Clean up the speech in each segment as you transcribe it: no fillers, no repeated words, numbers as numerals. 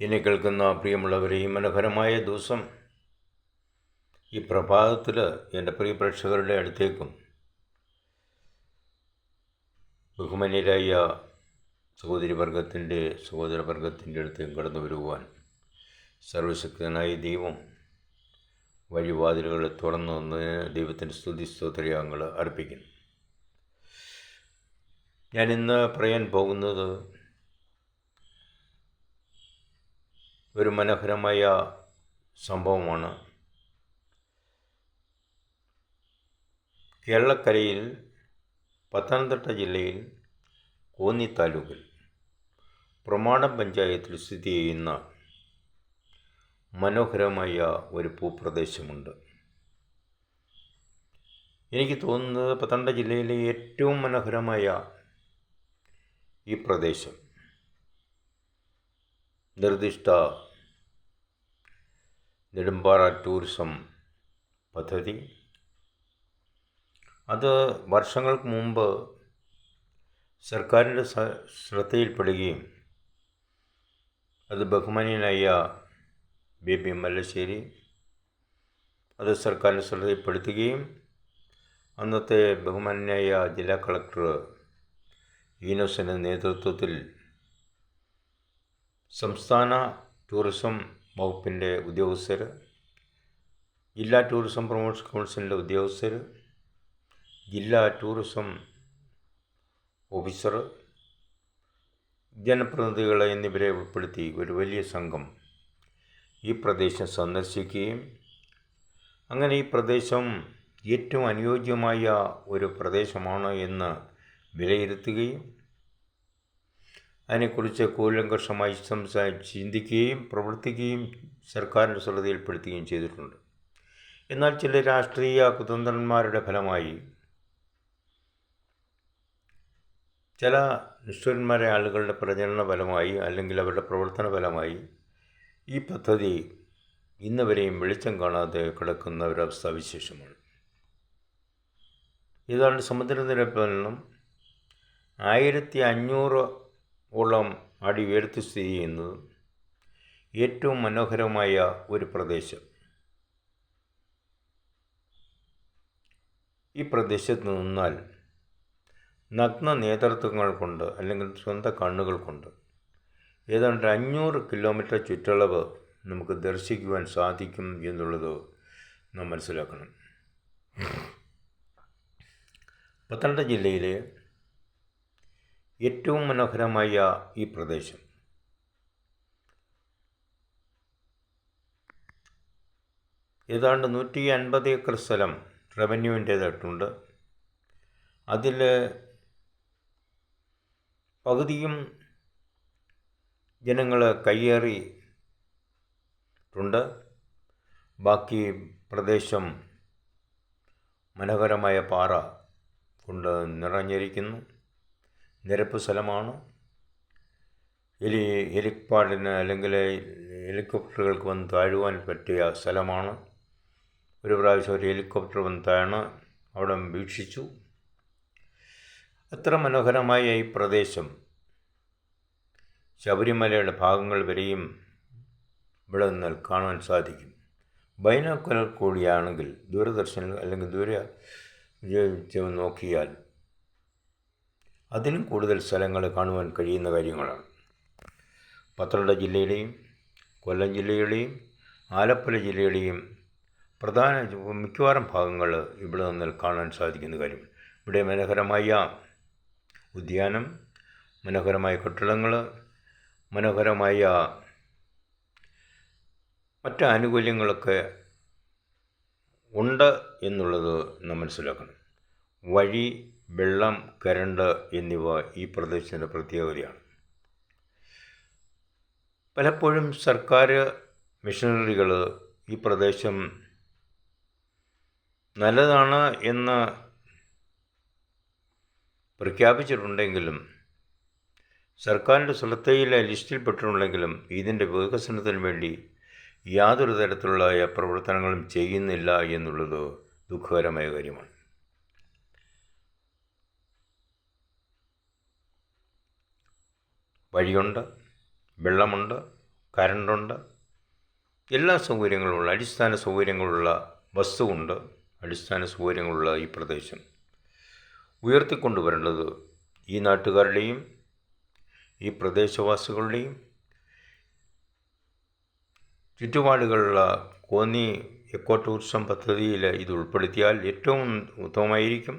എന്നെ കേൾക്കുന്ന പ്രിയമുള്ളവരെ, ഈ മനോഹരമായ ദിവസം ഈ പ്രഭാതത്തിൽ എൻ്റെ പ്രിയ പ്രേക്ഷകരുടെ അടുത്തേക്കും ബഹുമാന്യരായ സഹോദരവർഗത്തിൻ്റെ അടുത്തേക്കും കടന്നു വരുവാൻ സർവശക്തനായ ദൈവം വഴിവാതിലുകൾ തുറന്നു വന്നതിന് ദൈവത്തിൻ്റെ സ്തുതി സ്തോത്രയാഗങ്ങൾ അർപ്പിക്കുന്നു. ഞാൻ ഇന്ന് പറയാൻ പോകുന്നത് ഒരു മനോഹരമായ സംഭവമാണ്. കേരളക്കരയിൽ പത്തനംതിട്ട ജില്ലയിൽ കോന്നി താലൂക്കിൽ പ്രമാടം പഞ്ചായത്തിൽ സ്ഥിതി ചെയ്യുന്ന മനോഹരമായ ഒരു ഭൂപ്രദേശമുണ്ട്. എനിക്ക് തോന്നുന്നത് പത്തനംതിട്ട ജില്ലയിലെ ഏറ്റവും മനോഹരമായ ഈ പ്രദേശം നിർദ്ദിഷ്ട നെടുമ്പാറ ടൂറിസം പദ്ധതി അത് വർഷങ്ങൾക്ക് മുമ്പ് സർക്കാരിൻ്റെ ശ്രദ്ധയിൽപ്പെടുകയും അത് ബഹുമാന്യനായ ബേബി മല്ലശ്ശേരി അത് സർക്കാരിൻ്റെ ശ്രദ്ധയിൽപ്പെടുത്തുകയും അന്നത്തെ ബഹുമാന്യനായ ജില്ലാ കളക്ടർ ഈനോസിൻ്റെ നേതൃത്വത്തിൽ സംസ്ഥാന ടൂറിസം വകുപ്പിൻ്റെ ഉദ്യോഗസ്ഥർ, ജില്ലാ ടൂറിസം പ്രൊമോഷൻ കൗൺസിലിൻ്റെ ഉദ്യോഗസ്ഥർ, ജില്ലാ ടൂറിസം ഓഫീസർ, ജനപ്രതിനിധികളെ എന്നിവരെ ഉൾപ്പെടുത്തി ഒരു വലിയ സംഘം ഈ പ്രദേശം സന്ദർശിക്കുകയും അങ്ങനെ ഈ പ്രദേശം ഏറ്റവും അനുയോജ്യമായ ഒരു പ്രദേശമാണ് എന്ന് വിലയിരുത്തുകയും അതിനെക്കുറിച്ച് കൂലങ്കഷമായി ചിന്തിക്കുകയും പ്രവർത്തിക്കുകയും സർക്കാരിൻ്റെ ശ്രദ്ധയിൽപ്പെടുത്തുകയും ചെയ്തിട്ടുണ്ട്. എന്നാൽ ചില രാഷ്ട്രീയ കുതന്ത്രന്മാരുടെ ഫലമായി, ചില നിഷ്ഠുരന്മാരായ ആളുകളുടെ പ്രചരണ ഫലമായി അല്ലെങ്കിൽ അവരുടെ പ്രവർത്തന ഫലമായി ഈ പദ്ധതി ഇന്ന് വരെയും വെളിച്ചം കാണാതെ കിടക്കുന്ന ഒരവസ്ഥാവിശേഷമാണ്. ഏതാണ്ട് സമുദ്രനിരപ്പിൽ നിന്നും 1500 അടി ഉയരത്തിൽ സ്ഥിതി ചെയ്യുന്നതും ഏറ്റവും മനോഹരമായ ഒരു പ്രദേശം. ഈ പ്രദേശത്ത് നിന്നാൽ നഗ്ന നേതൃത്വങ്ങൾ കൊണ്ട് അല്ലെങ്കിൽ സ്വന്തം കണ്ണുകൾ കൊണ്ട് ഏതാണ്ട് 500 കിലോമീറ്റർ ചുറ്റളവ് നമുക്ക് ദർശിക്കുവാൻ സാധിക്കും എന്നുള്ളത് നാം മനസ്സിലാക്കണം. പത്തനംതിട്ട ജില്ലയിലെ ഏറ്റവും മനോഹരമായ ഈ പ്രദേശം ഏതാണ്ട് 150 ഏക്കർ സ്ഥലം റവന്യൂവിൻ്റേതായിട്ടുണ്ട്. അതിൽ പകുതിയും ജനങ്ങൾ കയ്യേറിയിട്ടുണ്ട്. ബാക്കി പ്രദേശം മനോഹരമായ പാറ കൊണ്ട് നിറഞ്ഞിരിക്കുന്നു. നിരപ്പ് സ്ഥലമാണ്. ഹെലിപ്പാഡിന് അല്ലെങ്കിൽ ഹെലികോപ്റ്ററുകൾക്ക് വന്ന് താഴുവാൻ പറ്റിയ സ്ഥലമാണ്. ഒരു പ്രാവശ്യം ഒരു ഹെലികോപ്റ്റർ വന്ന് താഴ്ന്ന് അവിടെ വീക്ഷിച്ചു. അത്ര മനോഹരമായ ഈ പ്രദേശം ശബരിമലയുടെ ഭാഗങ്ങൾ വരെയും ഇവിടെ നിന്ന് കാണാൻ സാധിക്കും. ബൈനോക്കുലർ കൂടിയാണെങ്കിൽ ദൂരദർശനിൽ അല്ലെങ്കിൽ ദൂരെ നോക്കിയാൽ അതിലും കൂടുതൽ സ്ഥലങ്ങൾ കാണുവാൻ കഴിയുന്ന കാര്യങ്ങളാണ്. പത്തനംതിട്ട ജില്ലയുടെയും കൊല്ലം ജില്ലയുടെയും ആലപ്പുഴ ജില്ലയുടെയും മിക്കവാറും ഭാഗങ്ങൾ ഇവിടെ നിന്ന് കാണാൻ സാധിക്കുന്ന കാര്യമാണ്. ഇവിടെ മനോഹരമായ ഉദ്യാനം, മനോഹരമായ കെട്ടിടങ്ങൾ, മനോഹരമായ മറ്റ് ആനുകൂല്യങ്ങളൊക്കെ ഉണ്ട് എന്നുള്ളത് നാം മനസ്സിലാക്കണം. വഴി, വെള്ളം, കരണ്ട് എന്നിവ ഈ പ്രദേശത്തിൻ്റെ പ്രത്യേകതയാണ്. പലപ്പോഴും സർക്കാർ മിഷനറികൾ ഈ പ്രദേശം നല്ലതാണ് എന്ന് പ്രഖ്യാപിച്ചിട്ടുണ്ടെങ്കിലും സർക്കാരിൻ്റെ ശ്രദ്ധയിലെ ലിസ്റ്റിൽപ്പെട്ടിട്ടുണ്ടെങ്കിലും ഇതിൻ്റെ വികസനത്തിന് വേണ്ടി യാതൊരു തരത്തിലുള്ള പ്രവർത്തനങ്ങളും ചെയ്യുന്നില്ല എന്നുള്ളത് ദുഃഖകരമായ കാര്യമാണ്. വഴിയുണ്ട്, വെള്ളമുണ്ട്, കറണ്ടുണ്ട്, എല്ലാ സൗകര്യങ്ങളുമുള്ള അടിസ്ഥാന സൗകര്യങ്ങളുള്ള ബസ്സുമുണ്ട്. അടിസ്ഥാന സൗകര്യങ്ങളുള്ള ഈ പ്രദേശം ഉയർത്തിക്കൊണ്ടുവരേണ്ടത് ഈ നാട്ടുകാരുടെയും ഈ പ്രദേശവാസികളുടെയും ചുറ്റുപാടുകളുള്ള കോന്നി എക്കോ ടൂറിസം പദ്ധതിയിൽ ഇത് ഉൾപ്പെടുത്തിയാൽ ഏറ്റവും ഉത്തമമായിരിക്കും.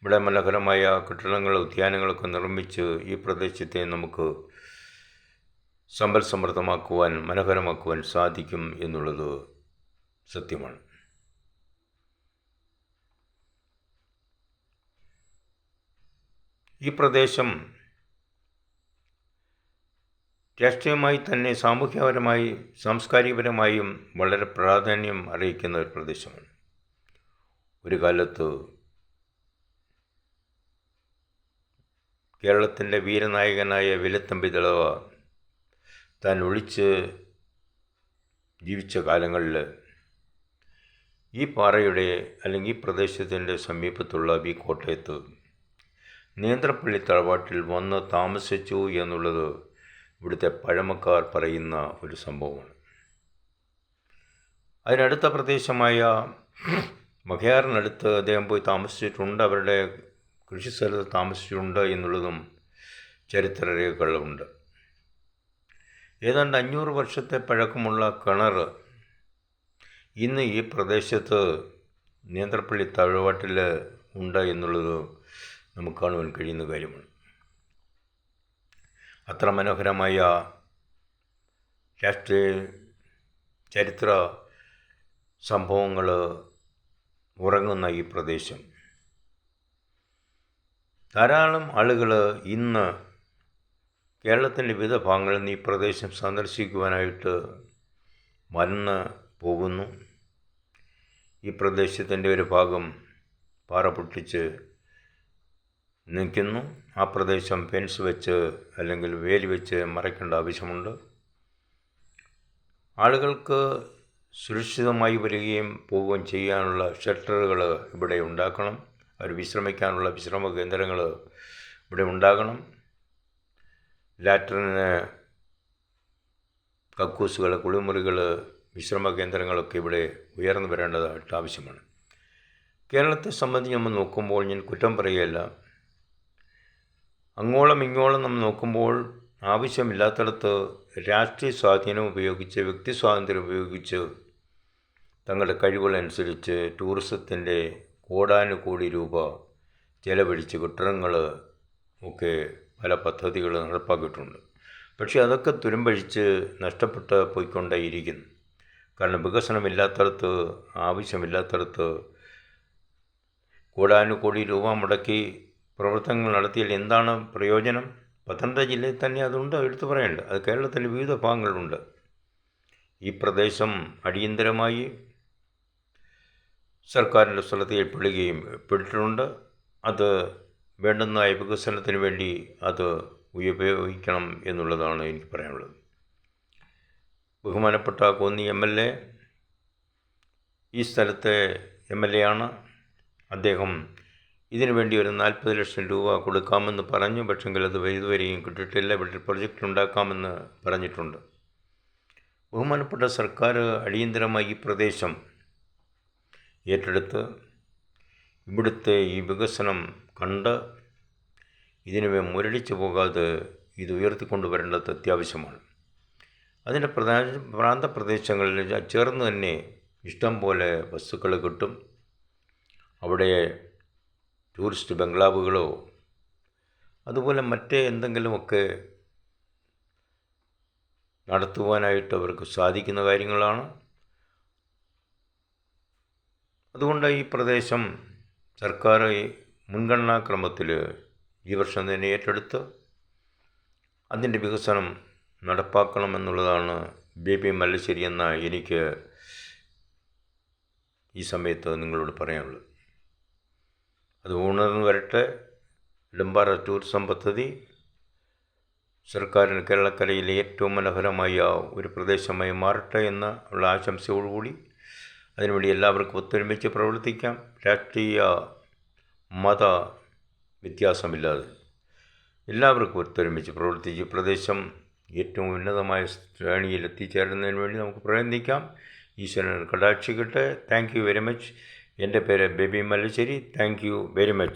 ഇവിടെ മനോഹരമായ കെട്ടിടങ്ങൾ, ഉദ്യാനങ്ങളൊക്കെ നിർമ്മിച്ച് ഈ പ്രദേശത്തെ നമുക്ക് സമ്പൽ സമൃദ്ധമാക്കുവാൻ, മനോഹരമാക്കുവാൻ സാധിക്കും എന്നുള്ളത് സത്യമാണ്. ഈ പ്രദേശം രാഷ്ട്രീയമായി തന്നെ സാമൂഹ്യപരമായി സാംസ്കാരികപരമായും വളരെ പ്രാധാന്യം അറിയിക്കുന്ന ഒരു പ്രദേശമാണ്. ഒരു കാലത്ത് കേരളത്തിൻ്റെ വീരനായകനായ വേലുത്തമ്പി ദളവ താൻ ഒളിച്ച് ജീവിച്ച കാലങ്ങളിൽ ഈ പാറയുടെ അല്ലെങ്കിൽ ഈ പ്രദേശത്തിൻ്റെ സമീപത്തുള്ള ഈ കോട്ടയത്ത് നേന്ത്രപ്പള്ളി തറവാട്ടിൽ വന്ന് താമസിച്ചു എന്നുള്ളത് ഇവിടുത്തെ പഴമക്കാർ പറയുന്ന ഒരു സംഭവമാണ്. അതിനടുത്ത പ്രദേശമായ മകയാറിനടുത്ത് അദ്ദേഹം പോയി താമസിച്ചിട്ടുണ്ട്, അവരുടെ കൃഷിസ്ഥലത്ത് താമസിച്ചിട്ടുണ്ട് എന്നുള്ളതും ചരിത്രരേഖകളുണ്ട്. ഏതാണ്ട് 500 വർഷത്തെ പഴക്കമുള്ള കിണർ ഇന്ന് ഈ പ്രദേശത്ത് നേന്ത്രപ്പള്ളി തറവാട്ടിൽ ഉണ്ട് എന്നുള്ളത് നമുക്ക് കാണുവാൻ കഴിയുന്ന കാര്യമാണ്. അത്ര മനോഹരമായ രാഷ്ട്രീയ ചരിത്ര സംഭവങ്ങൾ ഉറങ്ങുന്ന ഈ പ്രദേശം ധാരാളം ആളുകൾ ഇന്ന് കേരളത്തിൻ്റെ വിവിധ ഭാഗങ്ങളിൽ നിന്ന് ഈ പ്രദേശം സന്ദർശിക്കുവാനായിട്ട് വന്ന് പോകുന്നു. ഈ പ്രദേശത്തിൻ്റെ ഒരു ഭാഗം പാറ പൊട്ടിച്ച് നിൽക്കുന്നു. ആ പ്രദേശം ഫെൻസ് വെച്ച് അല്ലെങ്കിൽ വേലി വെച്ച് മറയ്ക്കേണ്ട ആവശ്യമുണ്ട്. ആളുകൾക്ക് സുരക്ഷിതമായി വരികയും പോവുകയും ചെയ്യാനുള്ള ഷെൽട്ടറുകൾ ഇവിടെ ഉണ്ടാക്കണം. അവർ വിശ്രമിക്കാനുള്ള വിശ്രമ കേന്ദ്രങ്ങൾ ഇവിടെ ഉണ്ടാകണം. ലാട്രിന്, കക്കൂസുകൾ, കുളിമുറികൾ, വിശ്രമ കേന്ദ്രങ്ങളൊക്കെ ഇവിടെ ഉയർന്നു വരേണ്ടതായിട്ട് ആവശ്യമാണ്. കേരളത്തെ സംബന്ധിച്ച് നമ്മൾ നോക്കുമ്പോൾ, ഞാൻ കുറ്റം പറയുകയല്ല, അങ്ങോളം ഇങ്ങോളം നമ്മൾ നോക്കുമ്പോൾ ആവശ്യമില്ലാത്തടത്ത് രാഷ്ട്രീയ സ്വാധീനം ഉപയോഗിച്ച്, വ്യക്തി സ്വാതന്ത്ര്യം ഉപയോഗിച്ച് തങ്ങളുടെ കഴിവുകളനുസരിച്ച് ടൂറിസത്തിൻ്റെ കോടാനുകോടി രൂപ ചെലവഴിച്ച് കെട്ടിടങ്ങൾ ഒക്കെ പല പദ്ധതികൾ നടപ്പാക്കിയിട്ടുണ്ട്. പക്ഷേ അതൊക്കെ തുരുമ്പഴിച്ച് നഷ്ടപ്പെട്ട് പോയിക്കൊണ്ടേയിരിക്കുന്നു. കാരണം വികസനമില്ലാത്തടത്ത്, ആവശ്യമില്ലാത്തടത്ത് കോടാനുകോടി രൂപ മുടക്കി പ്രവർത്തനങ്ങൾ നടത്തിയാൽ എന്താണ് പ്രയോജനം? പത്തനംതിട്ട ജില്ലയിൽ തന്നെ അതുണ്ട്, എടുത്തു പറയേണ്ട. അത് കേരളത്തിൻ്റെ വിവിധ ഭാഗങ്ങളിലുണ്ട്. ഈ പ്രദേശം അടിയന്തരമായി സർക്കാരിൻ്റെ ശ്രദ്ധയിൽപ്പെടുകയും അത് വേണ്ടുന്നതായ വികസനത്തിന് വേണ്ടി അത് ഉപയോഗിക്കണം എന്നുള്ളതാണ് എനിക്ക് പറയാനുള്ളത്. ബഹുമാനപ്പെട്ട കോന്നി MLA ഈ സ്ഥലത്തെ MLA ആണ്. അദ്ദേഹം ഇതിനു വേണ്ടി ഒരു 40 ലക്ഷം രൂപ കൊടുക്കാമെന്ന് പറഞ്ഞു. പക്ഷെങ്കിൽ അത് ഇതുവരെയും കിട്ടിയിട്ടില്ല. ഇവിടെ പ്രൊജക്റ്റ് ഉണ്ടാക്കാമെന്ന് പറഞ്ഞിട്ടുണ്ട്. ബഹുമാനപ്പെട്ട സർക്കാർ അടിയന്തരമായി ഈ പ്രദേശം ഏറ്റെടുത്ത് ഇവിടുത്തെ ഈ വികസനം കണ്ട് ഇതിന് മുരടിച്ചു പോകാതെ ഇത് ഉയർത്തിക്കൊണ്ടുവരേണ്ടത് അത്യാവശ്യമാണ്. അതിൻ്റെ പ്രാന്തപ്രദേശങ്ങളിൽ ചേർന്ന് തന്നെ ഇഷ്ടം പോലെ ബസ്സുകൾ കിട്ടും. അവിടെ ടൂറിസ്റ്റ് ബംഗ്ലാവുകളോ അതുപോലെ മറ്റേ എന്തെങ്കിലുമൊക്കെ നടത്തുവാനായിട്ട് അവർക്ക് സാധിക്കുന്ന കാര്യങ്ങളാണ്. അതുകൊണ്ട് ഈ പ്രദേശം സർക്കാർ മുൻഗണനാക്രമത്തിൽ ഈ വർഷം തന്നെ ഏറ്റെടുത്ത് അതിൻ്റെ വികസനം നടപ്പാക്കണമെന്നുള്ളതാണ് ബേബി മല്ലശ്ശേരി എന്ന എനിക്ക് ഈ സമയത്ത് നിങ്ങളോട് പറയാനുള്ളത്. അത് ഉണർന്നു വരട്ടെ. ഇടമ്പാറ ടൂറിസം പദ്ധതി സർക്കാരിന് കേരളക്കരയിലെ ഏറ്റവും മനോഹരമായ ഒരു പ്രദേശമായി മാറട്ടെ എന്ന ഉള്ള ആശംസയോടുകൂടി അതിനുവേണ്ടി എല്ലാവർക്കും ഒത്തൊരുമിച്ച് പ്രവർത്തിക്കാം. രാഷ്ട്രീയ മത വ്യത്യാസമില്ലാതെ എല്ലാവർക്കും ഒത്തൊരുമിച്ച് പ്രവർത്തിച്ച് പ്രദേശം ഏറ്റവും ഉന്നതമായ ശ്രേണിയിൽ എത്തിച്ചേരുന്നതിന് വേണ്ടി നമുക്ക് പ്രയത്നിക്കാം. ഈശ്വരൻ കടാക്ഷിക്കട്ടെ. Thank you very much. എൻ്റെ പേര് Baby Mallassery. Thank you very much.